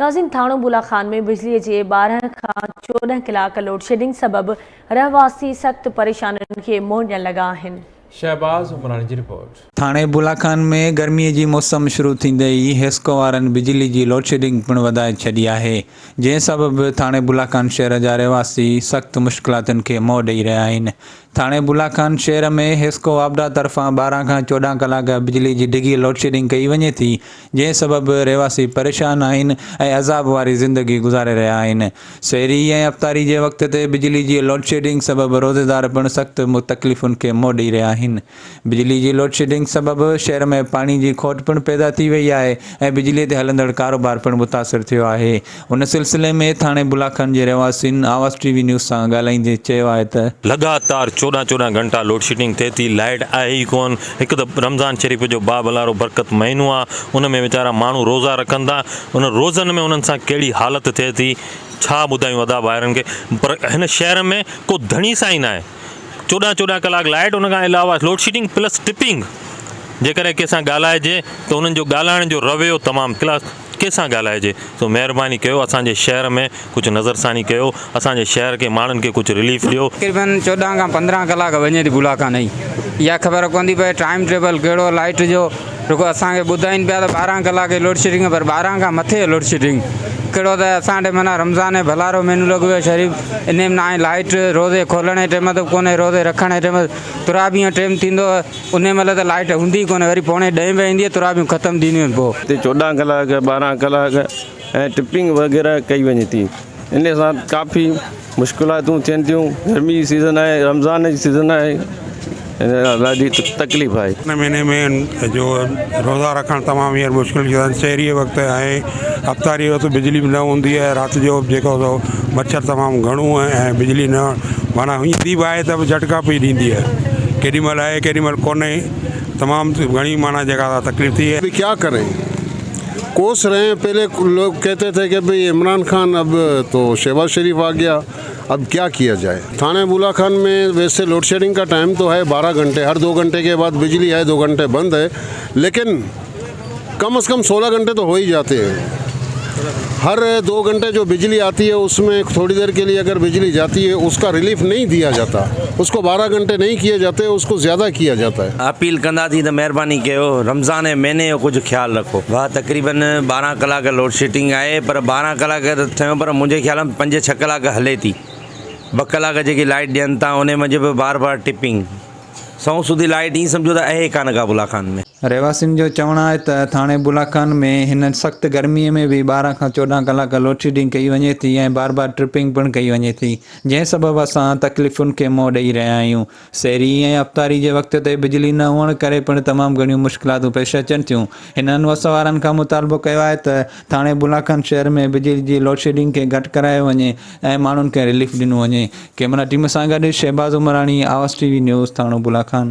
नाज़रीन, थाणो बुला खान में बिजली के 12 खां 14 कलाक लोड शेडिंग सबब रहवासी सख्त परेशानियों के मुंह ॾियण लगा आहिनि। शहबाज उमरानी की रिपोर्ट। थाणे बुलाखान में गर्मी की मौसम शुरू थींदे ही हेस्को वारनि बिजली की लोड शेडिंग पिण वधाए छॾी आहे, जंहिं सबब थाणे बुलाखान शहर जा रहवासी सख्त मुश्किलातुनि के मुंहुं ॾेई रहिया आहिनि। थाणे बुलाखान शहर में हेस्को आपदा तरफ़ां 12 खां 14 कलाक बिजली की डिघी लोड शेडिंग कई वञे थी, जंहिं सबब रहवासी परेशान आहिनि ऐं अज़ाब वारी ज़िंदगी गुज़ारे रहिया आहिनि। शहरी ऐं अफ़्तारी के वक़्त ते बिजली की लोड शेडिंग सबब रोज़ेदार पिण सख्त तकलीफ़ुनि के मुंहुं ॾेई रहिया आहिनि। बिजली की लोड शेडिंग सबब शहर में पानी की खोट पिण पैदा थी वही है ऐं बिजली ते हलंदड़ कारोबार पिण मुतासिर थियो आहे। उन सिलसिले में थाणे बुलाखान के रहवासियुनि आवाज़ टीवी न्यूज़ सां ॻाल्हाईंदे चयो आहे त लगातार 14 घंटा लोड शेडिंग थे थी, लाइट आहे ही कोन। एक तो रमज़ान शरीफ़ जो बाबलारो बरकत महीनो आ, उन में वीचारा माण्हू रोज़ा रखन था, उन रोज़न में उन्हनि सां कहिड़ी हालत थे थी छा ॿुधायूं अदा ॿाहिरनि खे। पर हिन शहर में को धणी सा ही ना है। 14 कलाक लाइट, उन खां अलावा लोड शेडिंग प्लस टिपिंग। जेकर कंहिंसां ॻाल्हाइजे तो उन्हनि जो ॻाल्हाइण जो रवैयो तमामु क्लास कंहिंसां ॻाल्हाइजे तो महिरबानी कयो असांजे शहर में कुछ नज़रसानी कयो, असांजे शहर के माण्हुनि के कुछ रिलीफ ॾियो। तकरीबन 14 खां 15 कलाक वञे थी बुलाखान ही, इहा ख़बर कोन थी पए टाइम टेबल कहिड़ो लाइट जो। रुको असांखे ॿुधाइनि पिया त 12 कलाक लोड शेडिंग, पर 12 खां मथे लोड शेडिंग कहिड़ो त असां वटि माना रमज़ान ऐं भलारो महीनो लॻो आहे शरीफ़, इन में ना आहे लाइट। रोज़े खोलण जे टाइम ते कोन्हे, रोज़े रखण जे टाइम तुराबी टाइम थींदो उन महिल त लाइट हूंदी कोन्हे, वरी 9:30 बजे ईंदी आहे, तुराबियूं ख़तमु थींदियूं आहिनि। पोइ 14 कलाक 12 कलाक ऐं टिपिंग वग़ैरह कई वञे थी, इन सां काफ़ी मुश्किलातूं थियनि थियूं। गर्मी जी सीज़न आहे, रमज़ान जी सीज़न आहे, ॾाढी तकलीफ़ आहे। हिन महीने में जो रोज़ा रखण तमामु हींअर मुश्किल शहरी वक़्तु आहे। अफ़्तारी वक़्तु बिजली न हूंदी आहे, राति जो जेको मच्छर तमामु घणो आहे ऐं बिजली न माना ईंदी बि आहे त बि झटका पई ॾींदी आहे, केॾी महिल आहे केॾी महिल कोन्हे, तमामु घणी माना जेका तकलीफ़ थी है। क्या करें, कोस रहे हैं। पहले लोग कहते थे कि भाई इमरान खान, अब तो शहबाज शरीफ आ गया, अब क्या किया जाए। थाने बुलाखान में वैसे लोड शेडिंग का टाइम तो है 12 घंटे, हर 2 घंटे के बाद बिजली है, 2 घंटे बंद है, लेकिन कम से कम 16 घंटे तो हो ही जाते हैं। हर 2 घंटे जो बिजली आती है उसमें थोड़ी देर के लिए अगर बिजली जाती है उसका रिलीफ नहीं दिया जाता, उसको 12 घंटे नहीं किए जाते, उसको ज़्यादा किया जाता है। अपील कंदा थी तो मेहरबानी कयो, रमज़ान जे महीने जो कुछ ख्याल रखो। वाह तकरीबन 12 कलाक लोड शेडिंग है, पर 12 कलाक थियो, पर मुझे ख्याल में 5-6 कलाक हले थी। 2 कलाक जी लाइट ॾियनि था, उन में बार टिपिंग 100 सुधी लाइट ही समझो तो आहे कान का बुलाखान में। रहवासियुनि जो चवणु आहे त थाणे बुलाखान में हिन सख़्त गर्मीअ में भी 12 खां 14 कलाक लोड शेडिंग कई वञे थी ऐं बार ट्रिपिंग पिण कई वञे थी, जंहिं सबब असां तकलीफ़ुनि के मुंहुं ॾेई रहिया आहियूं। शहरी ऐं अफ़्तारी जे वक़्त ते बिजली न हुअण करे पिण तमामु घणियूं मुश्किलातूं पेश अचनि थियूं। हिननि वस वारनि खां मुतालबो कयो आहे त थाणे बुलाखान शहर में बिजली जी लोड शेडिंग के घटि करायो वञे ऐं माण्हुनि खे रिलीफ ॾिनो वञे। कैमरा टीम सां गॾु शहबाज उमरानी, आवाज़ टीवी न्यूज़, थाणो बुलाखान।